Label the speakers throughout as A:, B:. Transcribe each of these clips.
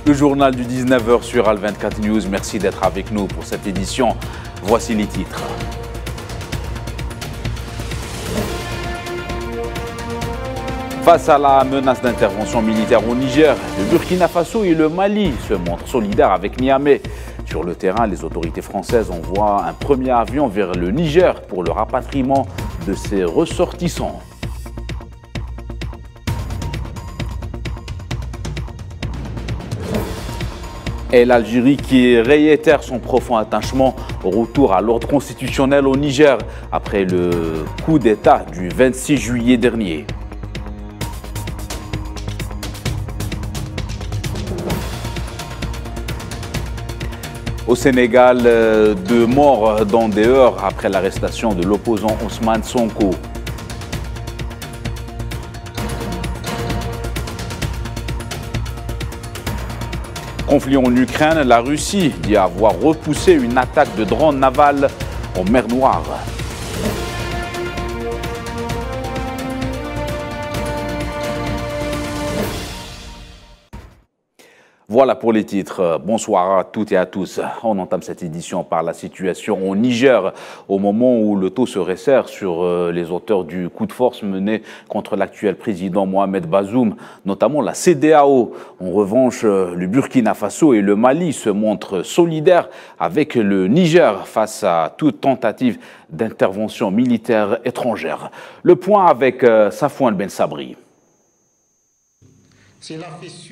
A: Le journal du 19h sur Al24 News. Merci d'être avec nous pour cette édition. Voici les titres. Face à la menace d'intervention militaire au Niger, le Burkina Faso et le Mali se montrent solidaires avec Niamey. Sur le terrain, les autorités françaises envoient un premier avion vers le Niger pour le rapatriement de ses ressortissants. Et l'Algérie qui réitère son profond attachement au retour à l'ordre constitutionnel au Niger après le coup d'État du 26 juillet dernier. Au Sénégal, 2 morts dans des heurts après l'arrestation de l'opposant Ousmane Sonko. Conflit en Ukraine, la Russie dit avoir repoussé une attaque de drone naval en mer Noire. Voilà pour les titres. Bonsoir à toutes et à tous. On entame cette édition par la situation au Niger, au moment où le taux se resserre sur les auteurs du coup de force mené contre l'actuel président Mohamed Bazoum, notamment la CEDEAO. En revanche, le Burkina Faso et le Mali se montrent solidaires avec le Niger face à toute tentative d'intervention militaire étrangère. Le point avec Safouane Ben Sabri.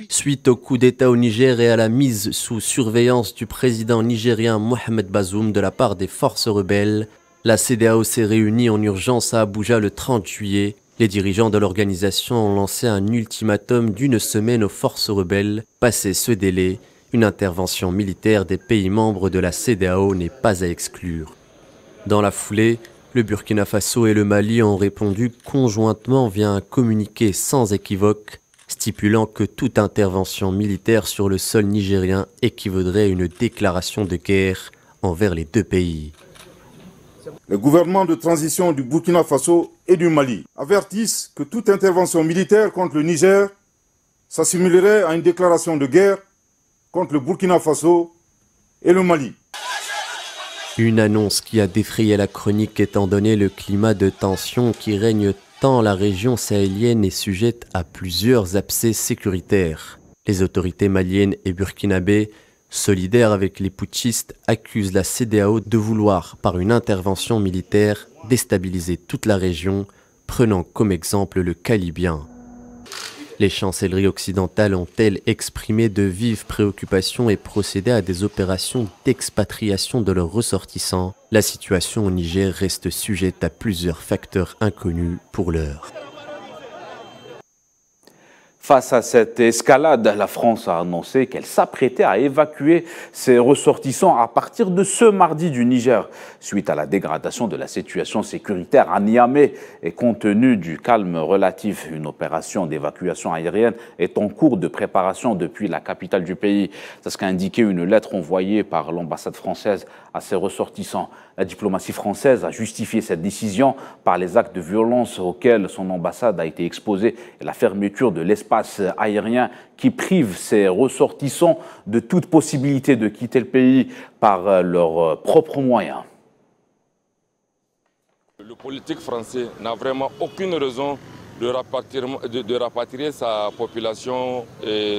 B: Suite au coup d'État au Niger et à la mise sous surveillance du président nigérien Mohamed Bazoum de la part des forces rebelles, la CEDEAO s'est réunie en urgence à Abuja le 30 juillet. Les dirigeants de l'organisation ont lancé un ultimatum d'1 semaine aux forces rebelles. Passé ce délai, une intervention militaire des pays membres de la CEDEAO n'est pas à exclure. Dans la foulée, le Burkina Faso et le Mali ont répondu conjointement via un communiqué sans équivoque, stipulant que toute intervention militaire sur le sol nigérien équivaudrait à une déclaration de guerre envers les 2 pays.
C: Le gouvernement de transition du Burkina Faso et du Mali avertissent que toute intervention militaire contre le Niger s'assimilerait à une déclaration de guerre contre le Burkina Faso et le Mali.
B: Une annonce qui a défrayé la chronique étant donné le climat de tension qui règne tant la région sahélienne est sujette à plusieurs abcès sécuritaires. Les autorités maliennes et burkinabées, solidaires avec les putschistes, accusent la CEDEAO de vouloir, par une intervention militaire, déstabiliser toute la région, prenant comme exemple le cas libyen. Les chancelleries occidentales ont-elles exprimé de vives préoccupations et procédé à des opérations d'expatriation de leurs ressortissants? La situation au Niger reste sujette à plusieurs facteurs inconnus pour l'heure.
A: Face à cette escalade, la France a annoncé qu'elle s'apprêtait à évacuer ses ressortissants à partir de ce mardi du Niger. Suite à la dégradation de la situation sécuritaire à Niamey et compte tenu du calme relatif, une opération d'évacuation aérienne est en cours de préparation depuis la capitale du pays. C'est ce qu'a indiqué une lettre envoyée par l'ambassade française à ses ressortissants. La diplomatie française a justifié cette décision par les actes de violence auxquels son ambassade a été exposée et la fermeture de l'espace aérien qui prive ses ressortissants de toute possibilité de quitter le pays par leurs propres moyens.
D: Le politique français n'a vraiment aucune raison de rapatrier sa population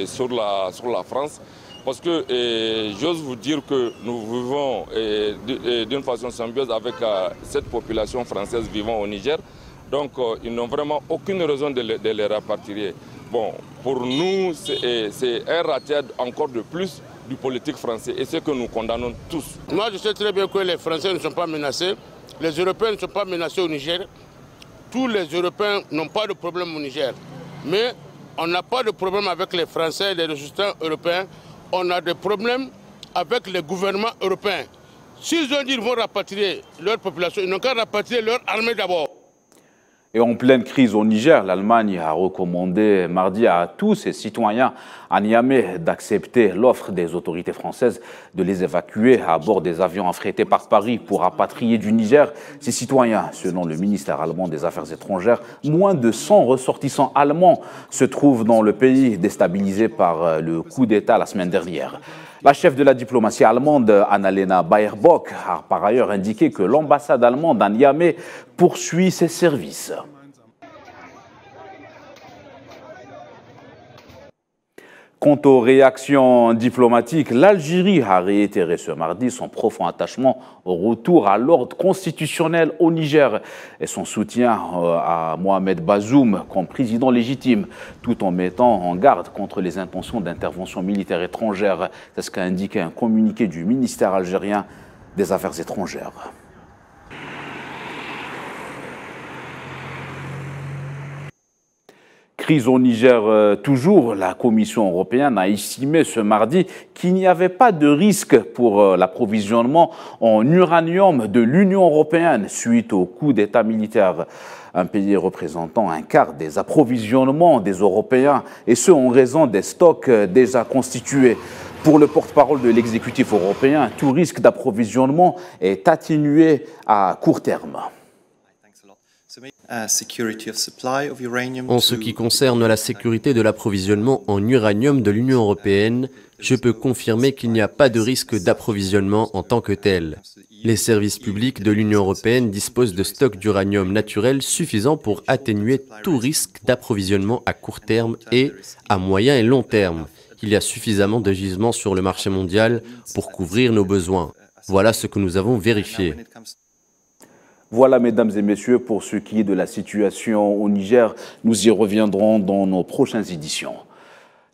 D: sur la France. Parce que j'ose vous dire que nous vivons d'une façon symbiose avec cette population française vivant au Niger. Donc ils n'ont vraiment aucune raison de les rapatrier. Bon, pour nous, c'est un raté encore de plus du politique français et c'est que nous condamnons tous.
E: Moi, je sais très bien que les Français ne sont pas menacés. Les Européens ne sont pas menacés au Niger. Tous les Européens n'ont pas de problème au Niger. Mais on n'a pas de problème avec les Français et les résistants européens. On a des problèmes avec les gouvernements européens. S'ils ont dit qu'ils vont rapatrier leur population, ils n'ont qu'à rapatrier leur armée d'abord.
A: Et en pleine crise au Niger, l'Allemagne a recommandé mardi à tous ses citoyens à Niamey d'accepter l'offre des autorités françaises de les évacuer à bord des avions affrétés par Paris pour rapatrier du Niger ces citoyens. Selon le ministère allemand des Affaires étrangères, moins de 100 ressortissants allemands se trouvent dans le pays déstabilisé par le coup d'État la semaine dernière. La chef de la diplomatie allemande, Annalena Baerbock, a par ailleurs indiqué que l'ambassade allemande à Niamey poursuit ses services. Quant aux réactions diplomatiques, l'Algérie a réitéré ce mardi son profond attachement au retour à l'ordre constitutionnel au Niger et son soutien à Mohamed Bazoum comme président légitime, tout en mettant en garde contre les intentions d'intervention militaire étrangère. C'est ce qu'a indiqué un communiqué du ministère algérien des Affaires étrangères. Crise au Niger toujours, la Commission européenne a estimé ce mardi qu'il n'y avait pas de risque pour l'approvisionnement en uranium de l'Union européenne suite au coup d'État militaire. Un pays représentant un quart des approvisionnements des Européens, et ce en raison des stocks déjà constitués. Pour le porte-parole de l'exécutif européen, tout risque d'approvisionnement est atténué à court terme.
B: En ce qui concerne la sécurité de l'approvisionnement en uranium de l'Union européenne, je peux confirmer qu'il n'y a pas de risque d'approvisionnement en tant que tel. Les services publics de l'Union européenne disposent de stocks d'uranium naturel suffisants pour atténuer tout risque d'approvisionnement à court terme et à moyen et long terme. Il y a suffisamment de gisements sur le marché mondial pour couvrir nos besoins. Voilà ce que nous avons vérifié.
A: Voilà, mesdames et messieurs, pour ce qui est de la situation au Niger. Nous y reviendrons dans nos prochaines éditions.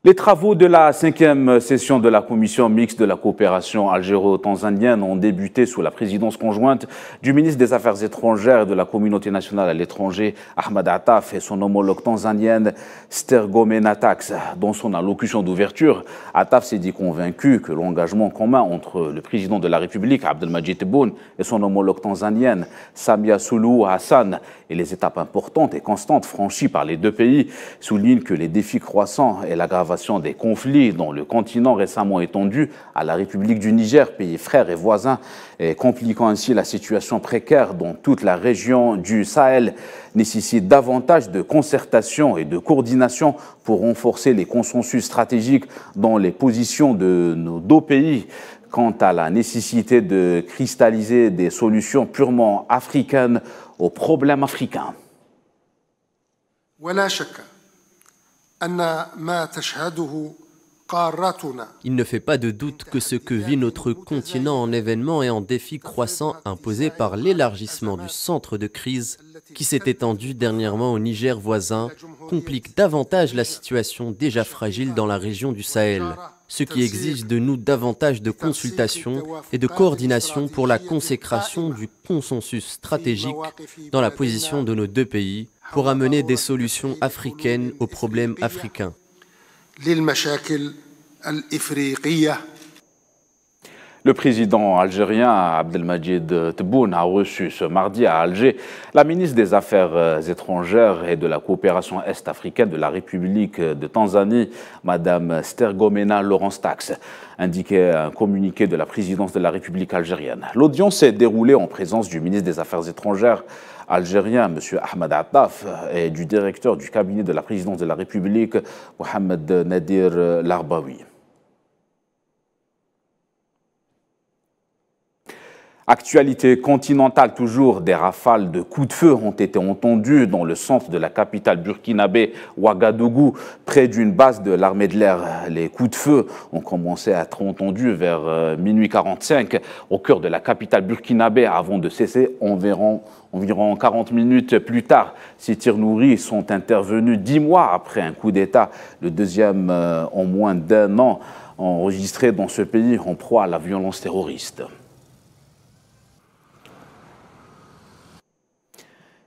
A: Les travaux de la 5e session de la Commission mixte de la coopération algéro-tanzanienne ont débuté sous la présidence conjointe du ministre des Affaires étrangères et de la communauté nationale à l'étranger, Ahmed Attaf, et son homologue tanzanienne, Stergomena Tax. Dans son allocution d'ouverture, Attaf s'est dit convaincu que l'engagement commun entre le président de la République, Abdelmadjid Tebboune, et son homologue tanzanienne, Samia Suluhu Hassan, et les étapes importantes et constantes franchies par les deux pays soulignent que les défis croissants et l'aggravation des conflits dans le continent récemment étendu à la République du Niger, pays frère et voisin, et compliquant ainsi la situation précaire dans toute la région du Sahel, nécessitent davantage de concertation et de coordination pour renforcer les consensus stratégiques dans les positions de nos deux pays quant à la nécessité de cristalliser des solutions purement africaines aux problèmes africains.
B: Il ne fait pas de doute que ce que vit notre continent en événements et en défis croissants imposés par l'élargissement du centre de crise qui s'est étendu dernièrement au Niger voisin complique davantage la situation déjà fragile dans la région du Sahel, ce qui exige de nous davantage de consultation et de coordination pour la consécration du consensus stratégique dans la position de nos deux pays pour amener des solutions africaines aux problèmes africains.
A: Le président algérien Abdelmadjid Tebboune a reçu ce mardi à Alger la ministre des Affaires étrangères et de la coopération est-africaine de la République de Tanzanie, Madame Stergomena Laurence Tax, indiquait un communiqué de la présidence de la République algérienne. L'audience s'est déroulée en présence du ministre des Affaires étrangères algérien, M. Ahmed Attaf, et du directeur du cabinet de la présidence de la République, Mohamed Nadir Larbaoui. Actualité continentale toujours, des rafales de coups de feu ont été entendues dans le centre de la capitale burkinabé, Ouagadougou, près d'une base de l'armée de l'air. Les coups de feu ont commencé à être entendus vers minuit 45 au cœur de la capitale burkinabé avant de cesser environ 40 minutes plus tard. Ces tirs nourris sont intervenus 10 mois après un coup d'État, le deuxième en moins d'un an enregistré dans ce pays en proie à la violence terroriste.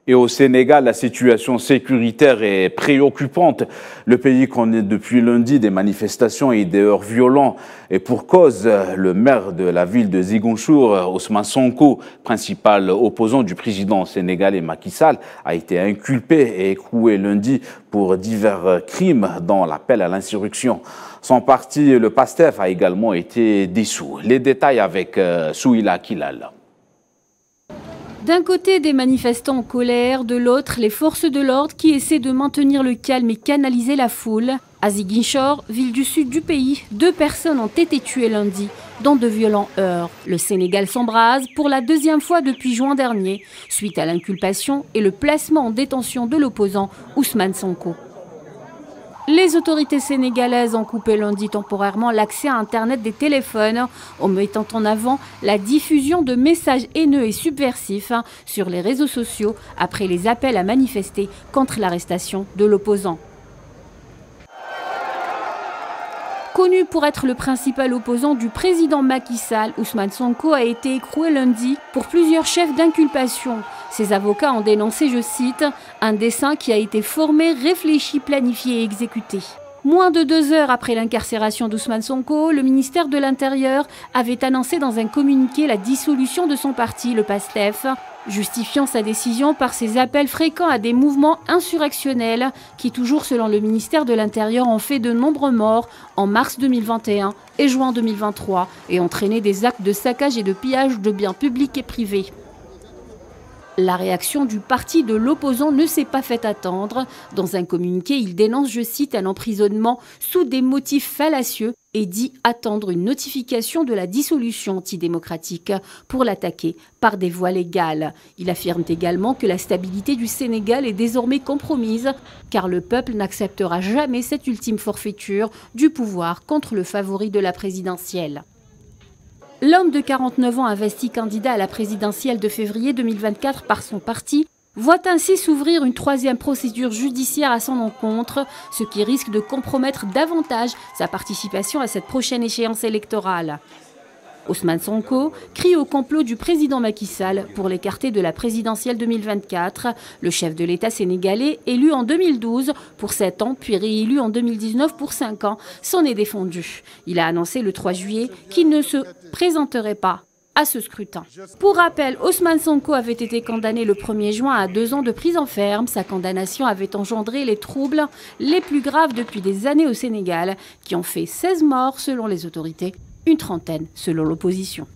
A: Et au Sénégal, la situation sécuritaire est préoccupante. Le pays connaît depuis lundi des manifestations et des heurts violents. Et pour cause, le maire de la ville de Ziguinchor, Ousmane Sonko, principal opposant du président sénégalais Macky Sall, a été inculpé et écroué lundi pour divers crimes dont l'appel à l'insurrection. Son parti, le PASTEF, a également été dissous. Les détails avec Souila Kilal.
F: D'un côté, des manifestants en colère, de l'autre, les forces de l'ordre qui essaient de maintenir le calme et canaliser la foule. À Ziguinchor, ville du sud du pays, 2 personnes ont été tuées lundi dans de violents heurts. Le Sénégal s'embrase pour la 2e fois depuis juin dernier, suite à l'inculpation et le placement en détention de l'opposant Ousmane Sonko. Les autorités sénégalaises ont coupé lundi temporairement l'accès à Internet des téléphones en mettant en avant la diffusion de messages haineux et subversifs sur les réseaux sociaux après les appels à manifester contre l'arrestation de l'opposant. Connu pour être le principal opposant du président Macky Sall, Ousmane Sonko a été écroué lundi pour plusieurs chefs d'inculpation. Ses avocats ont dénoncé, je cite, « un dessein qui a été formé, réfléchi, planifié et exécuté ». Moins de 2 heures après l'incarcération d'Ousmane Sonko, le ministère de l'Intérieur avait annoncé dans un communiqué la dissolution de son parti, le PASTEF, justifiant sa décision par ses appels fréquents à des mouvements insurrectionnels qui, toujours selon le ministère de l'Intérieur, ont fait de nombreux morts en mars 2021 et juin 2023 et entraîné des actes de saccage et de pillage de biens publics et privés. La réaction du parti de l'opposant ne s'est pas fait attendre. Dans un communiqué, il dénonce, je cite, un emprisonnement sous des motifs fallacieux et dit attendre une notification de la dissolution antidémocratique pour l'attaquer par des voies légales. Il affirme également que la stabilité du Sénégal est désormais compromise car le peuple n'acceptera jamais cette ultime forfaiture du pouvoir contre le favori de la présidentielle. L'homme de 49 ans investi candidat à la présidentielle de février 2024 par son parti voit ainsi s'ouvrir une 3e procédure judiciaire à son encontre, ce qui risque de compromettre davantage sa participation à cette prochaine échéance électorale. Ousmane Sonko crie au complot du président Macky Sall pour l'écarter de la présidentielle 2024. Le chef de l'État sénégalais, élu en 2012 pour 7 ans, puis réélu en 2019 pour 5 ans, s'en est défendu. Il a annoncé le 3 juillet qu'il ne se présenterait pas à ce scrutin. Pour rappel, Ousmane Sonko avait été condamné le 1er juin à 2 ans de prison ferme. Sa condamnation avait engendré les troubles les plus graves depuis des années au Sénégal, qui ont fait 16 morts selon les autorités, une 30aine selon l'opposition.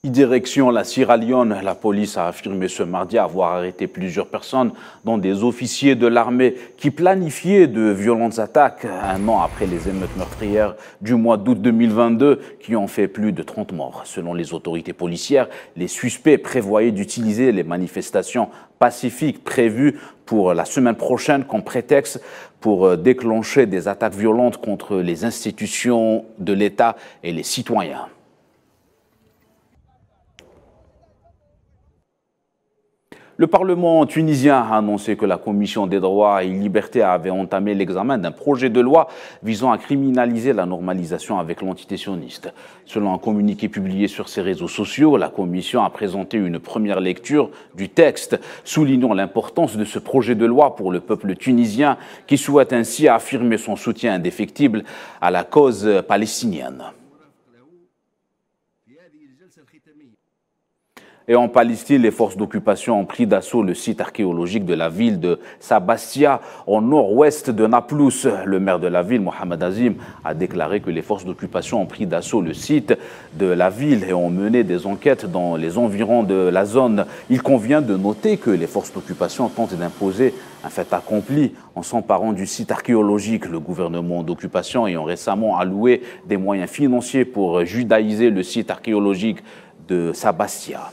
A: Direction la Sierra Leone, la police a affirmé ce mardi avoir arrêté plusieurs personnes, dont des officiers de l'armée qui planifiaient de violentes attaques un an après les émeutes meurtrières du mois d'août 2022 qui ont fait plus de 30 morts. Selon les autorités policières, les suspects prévoyaient d'utiliser les manifestations pacifiques prévues pour la semaine prochaine comme prétexte pour déclencher des attaques violentes contre les institutions de l'État et les citoyens. Le Parlement tunisien a annoncé que la Commission des droits et libertés avait entamé l'examen d'un projet de loi visant à criminaliser la normalisation avec l'entité sioniste. Selon un communiqué publié sur ses réseaux sociaux, la Commission a présenté une première lecture du texte, soulignant l'importance de ce projet de loi pour le peuple tunisien qui souhaite ainsi affirmer son soutien indéfectible à la cause palestinienne. Et en Palestine, les forces d'occupation ont pris d'assaut le site archéologique de la ville de Sabastia, au nord-ouest de Naplouse. Le maire de la ville, Mohamed Azim, a déclaré que les forces d'occupation ont pris d'assaut le site de la ville et ont mené des enquêtes dans les environs de la zone. Il convient de noter que les forces d'occupation tentent d'imposer un fait accompli en s'emparant du site archéologique. Le gouvernement d'occupation ayant récemment alloué des moyens financiers pour judaïser le site archéologique de Sabastia.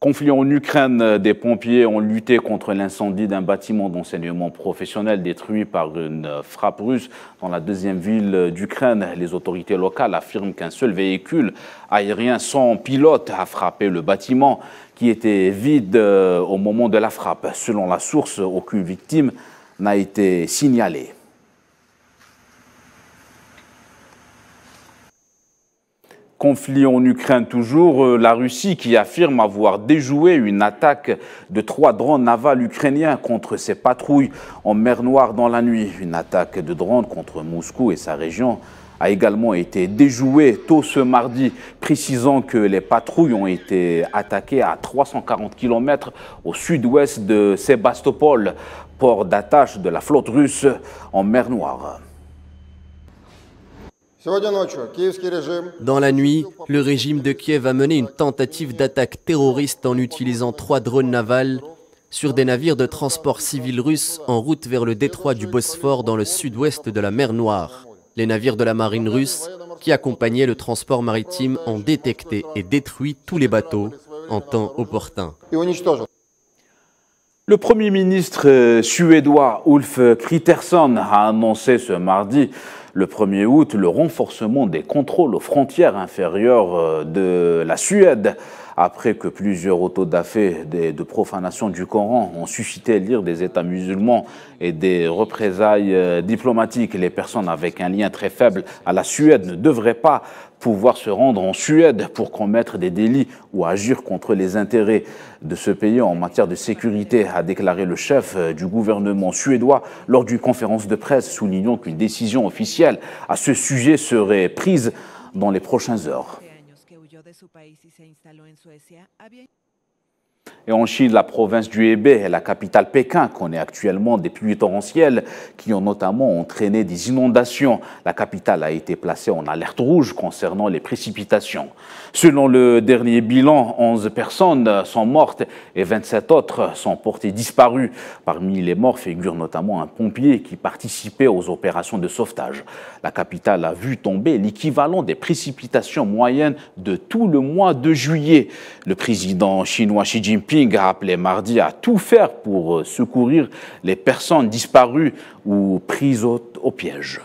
A: Conflit en Ukraine, des pompiers ont lutté contre l'incendie d'un bâtiment d'enseignement professionnel détruit par une frappe russe dans la deuxième ville d'Ukraine. Les autorités locales affirment qu'un seul véhicule aérien sans pilote a frappé le bâtiment qui était vide au moment de la frappe. Selon la source, aucune victime n'a été signalée. Conflit en Ukraine toujours, la Russie qui affirme avoir déjoué une attaque de 3 drones navals ukrainiens contre ses patrouilles en mer Noire dans la nuit. Une attaque de drones contre Moscou et sa région a également été déjouée tôt ce mardi, précisant que les patrouilles ont été attaquées à 340 km au sud-ouest de Sébastopol, port d'attache de la flotte russe en mer Noire.
B: Dans la nuit, le régime de Kiev a mené une tentative d'attaque terroriste en utilisant 3 drones navals sur des navires de transport civil russes en route vers le détroit du Bosphore dans le sud-ouest de la mer Noire. Les navires de la marine russe qui accompagnaient le transport maritime ont détecté et détruit tous les bateaux en temps opportun.
A: Le Premier ministre suédois Ulf Kristersson a annoncé ce mardi, le 1er août, le renforcement des contrôles aux frontières inférieures de la Suède, après que plusieurs autodafés de profanation du Coran ont suscité l'ire des États musulmans et des représailles diplomatiques. Les personnes avec un lien très faible à la Suède ne devraient pas pouvoir se rendre en Suède pour commettre des délits ou agir contre les intérêts de ce pays en matière de sécurité, a déclaré le chef du gouvernement suédois lors d'une conférence de presse, soulignant qu'une décision officielle à ce sujet serait prise dans les prochaines heures. Et en Chine, la province du Hebei et la capitale Pékin connaît actuellement des pluies torrentielles qui ont notamment entraîné des inondations. La capitale a été placée en alerte rouge concernant les précipitations. Selon le dernier bilan, 11 personnes sont mortes et 27 autres sont portées disparues. Parmi les morts figure notamment un pompier qui participait aux opérations de sauvetage. La capitale a vu tomber l'équivalent des précipitations moyennes de tout le mois de juillet. Le président chinois Xi Jinping a appelé mardi à tout faire pour secourir les personnes disparues ou prises au piège.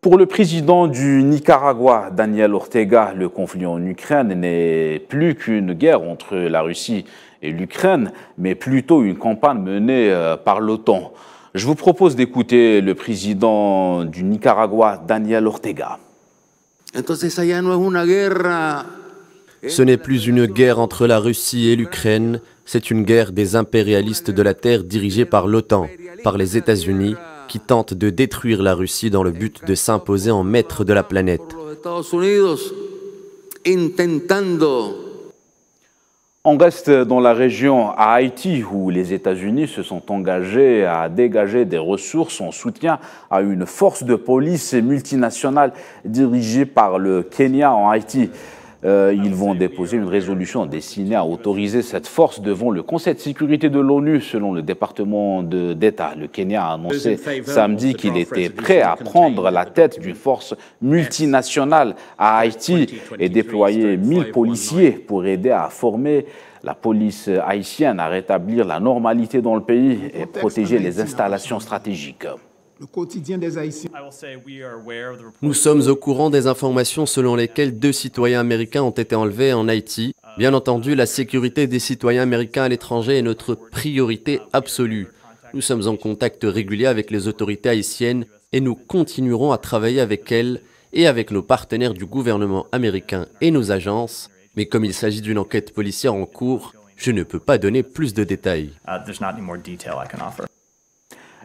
A: Pour le président du Nicaragua, Daniel Ortega, le conflit en Ukraine n'est plus qu'une guerre entre la Russie et l'Ukraine, mais plutôt une campagne menée par l'OTAN. Je vous propose d'écouter le président du Nicaragua, Daniel Ortega.
B: Ce n'est plus une guerre entre la Russie et l'Ukraine, c'est une guerre des impérialistes de la Terre dirigée par l'OTAN, par les États-Unis, qui tentent de détruire la Russie dans le but de s'imposer en maître de la planète.
A: On reste dans la région à Haïti où les États-Unis se sont engagés à dégager des ressources en soutien à une force de police multinationale dirigée par le Kenya en Haïti. Ils vont déposer une résolution destinée à autoriser cette force devant le Conseil de sécurité de l'ONU, selon le département d'État. Le Kenya a annoncé samedi qu'il était prêt à prendre la tête d'une force multinationale à Haïti et déployer 1000 policiers pour aider à former la police haïtienne à rétablir la normalité dans le pays et protéger les installations stratégiques.
G: Le quotidien des Haïtiens.
B: Nous sommes au courant des informations selon lesquelles 2 citoyens américains ont été enlevés en Haïti. Bien entendu, la sécurité des citoyens américains à l'étranger est notre priorité absolue. Nous sommes en contact régulier avec les autorités haïtiennes et nous continuerons à travailler avec elles et avec nos partenaires du gouvernement américain et nos agences. Mais comme il s'agit d'une enquête policière en cours, je ne peux pas donner plus de détails.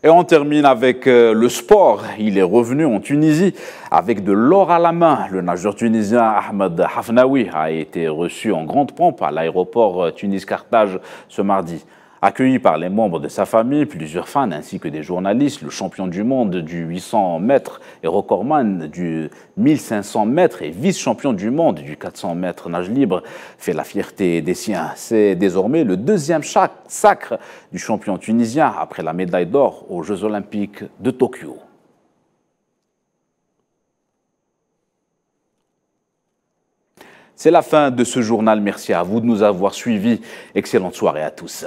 A: Et on termine avec le sport. Il est revenu en Tunisie avec de l'or à la main. Le nageur tunisien Ahmed Hafnaoui a été reçu en grande pompe à l'aéroport Tunis-Carthage ce mardi. Accueilli par les membres de sa famille, plusieurs fans ainsi que des journalistes, le champion du monde du 800 mètres et recordman du 1500 mètres et vice-champion du monde du 400 mètres nage libre fait la fierté des siens. C'est désormais le 2e sacre du champion tunisien après la médaille d'or aux Jeux olympiques de Tokyo. C'est la fin de ce journal. Merci à vous de nous avoir suivis. Excellente soirée à tous.